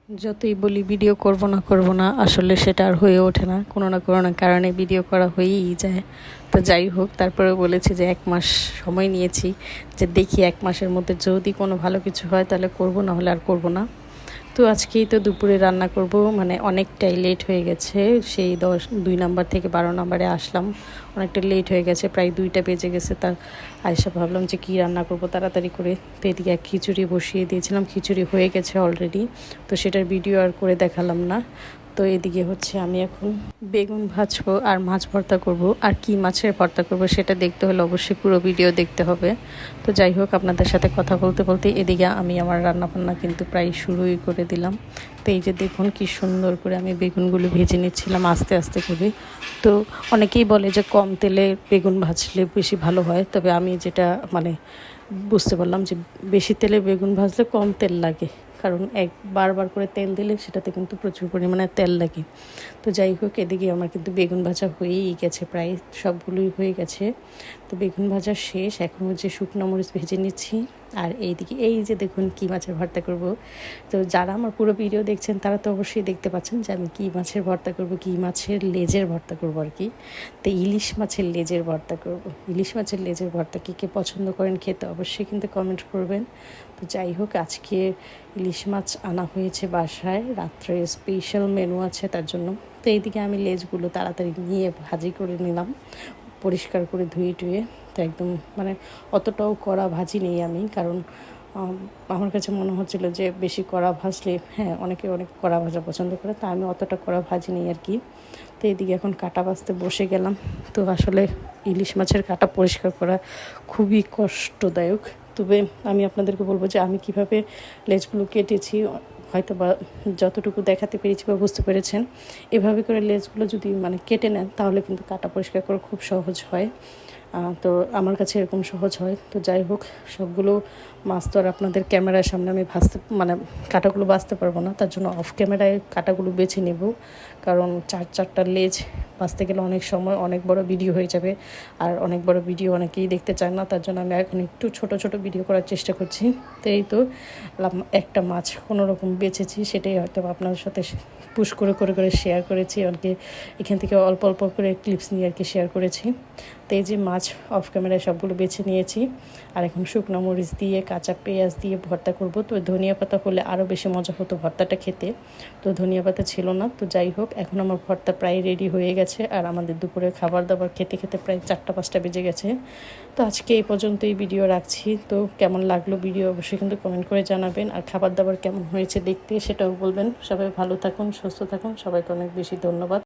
যতই বলি ভিডিও করব না আসলে সেটা আর হয়ে ওঠে না, কোনো না কোনো না কারণে ভিডিও করা হয়েই যায়। তো যাই হোক, তারপরে বলেছি যে 1 মাস সময় নিয়েছি, যে দেখি 1 মাসের মধ্যে যদি কোনো ভালো কিছু হয় তাহলে করব, না হলে আর করব না। তো আজকেই তো দুপুরে রান্না করব, মানে অনেকটাই লেট হয়ে গেছে। সেই 2 নাম্বার থেকে 12 নাম্বারে আসলাম, অনেকটা লেট হয়ে গেছে, প্রায় 2টা বেজে গেছে। তার আয়সা ভাবলাম যে কী রান্না করব তাড়াতাড়ি করে। তো এদিকে এক খিচুড়ি বসিয়ে দিয়েছিলাম, খিচুড়ি হয়ে গেছে অলরেডি, তো সেটার ভিডিও আর করে দেখালাম না। তো এদিকে হচ্ছে আমি এখন বেগুন ভাজবো আর মাছ ভর্তা করব, আর কি মাছের ভর্তা করব সেটা দেখতে হলে অবশ্যই পুরো ভিডিও দেখতে হবে। তো যাই হোক, আপনাদের সাথে কথা বলতে বলতে এদিকে আমি আমার রান্নাবান্না কিন্তু প্রায় শুরুই করে দিলাম। তো এই যে দেখুন কি সুন্দর করে আমি বেগুনগুলো ভেজে নিচ্ছিলাম আস্তে আস্তে করে। তো অনেকেই বলে যে কম তেলে বেগুন ভাজলে বেশি ভালো হয়, তবে আমি যেটা মানে বুঝতে পারলাম যে বেশি তেলে বেগুন ভাজলে কম তেল লাগে, কারণ বারবার করে তেল দিলে সেটাতে কিন্তু প্রচুর পরিমাণে তেল লাগে। তো যাই হোক, এদিকে আমার কিন্তু বেগুন ভাজা হয়েই গেছে, প্রায় সবগুলোই হয়ে গেছে। তো বেগুন ভাজা শেষ, এখন হচ্ছে শুকনো মরিচ ভেজে নিচ্ছি। আর এইদিকে এই যে দেখুন কী মাছের ভর্তা করব। তো যারা আমার পুরো ভিডিও দেখছেন তারা তো অবশ্যই দেখতে পাচ্ছেন যে আমি কী মাছের ভর্তা করব, কী মাছের লেজের ভর্তা করব আর কি। তো ইলিশ মাছের লেজের ভর্তা করব। ইলিশ মাছের লেজের ভর্তা কে পছন্দ করেন খেতে অবশ্যই কিন্তু কমেন্ট করবেন। তো যাই হোক, আজকে ইলিশ মাছ আনা হয়েছে বাসায়, রাত্রে স্পেশাল মেনু আছে তার জন্য। তো এইদিকে আমি লেজগুলো তাড়াতাড়ি নিয়ে ভাজি করে নিলাম, পরিষ্কার করে ধুয়ে টুয়ে। তো একদম মানে অতটাও কড়া ভাজি নেই আমি, কারণ আমার কাছে মনে হচ্ছিলো যে বেশি কড়া ভাজলে, হ্যাঁ অনেকে অনেক কড়া ভাজা পছন্দ করে, তা আমি অতটা কড়া ভাজি নেই আর কি। তো এইদিকে এখন কাটা বাছতে বসে গেলাম। তো আসলে ইলিশ মাছের কাটা পরিষ্কার করা খুবই কষ্টদায়ক, তবে আমি আপনাদেরকে বলবো যে আমি কিভাবে লেজগুলো কেটেছি, হয়তো বা যতটুকু দেখাতে পেরেছি বা বুঝতে পেরেছেন। এভাবে করে লেজগুলো যদি মানে কেটে নেন তাহলে কিন্তু কাটা পরিষ্কার করা খুব সহজ হয়। তো আমার কাছে এরকম সহজ হয়। তো যাই হোক, সবগুলো মাছ তো আর আপনাদের ক্যামেরার সামনে আমি মানে কাটাগুলো বাছতে পারবো না, তার জন্য অফ ক্যামেরায় কাটাগুলো বেছে নেব, কারণ 4-4টা লেজ বাছতে গেলে অনেক সময় অনেক বড় ভিডিও হয়ে যাবে, আর অনেক বড় ভিডিও অনেকেই দেখতে চায় না, তার জন্য আমি এখন একটু ছোট ছোট ভিডিও করার চেষ্টা করছি। তো এই তো একটা মাছ কোনো রকম বেছেছি, সেটাই হয়তো আপনাদের সাথে পুশ করে করে করে শেয়ার করেছি আর কি। এখান থেকে অল্প অল্প করে ক্লিপস নিয়ে আর কি শেয়ার করেছি। তো এই যে মাছ অফ ক্যামেরায় সবগুলো বেছে নিয়েছি, আর এখন শুকনো মরিচ দিয়ে কাঁচা পেঁয়াজ দিয়ে ভর্তা করব। তো ধনিয়া পাতা হলে আরও বেশি মজা হতো ভর্তাটা খেতে, তো ধনিয়া পাতা ছিল না। তো যাই হোক, এখন আমার ভর্তা প্রায় রেডি হয়ে গেছে, আর আমাদের দুপুরে খাবার দাবার খেতে খেতে প্রায় 4টা-5টা বেজে গেছে। তো আজকে এই পর্যন্তই ভিডিও রাখছি। তো কেমন লাগলো ভিডিও অবশ্যই কিন্তু কমেন্ট করে জানাবেন, আর খাবার দাবার কেমন হয়েছে দেখতে সেটাও বলবেন। সবাই ভালো থাকুন, সুস্থ থাকুন, সবাইকে অনেক বেশি ধন্যবাদ।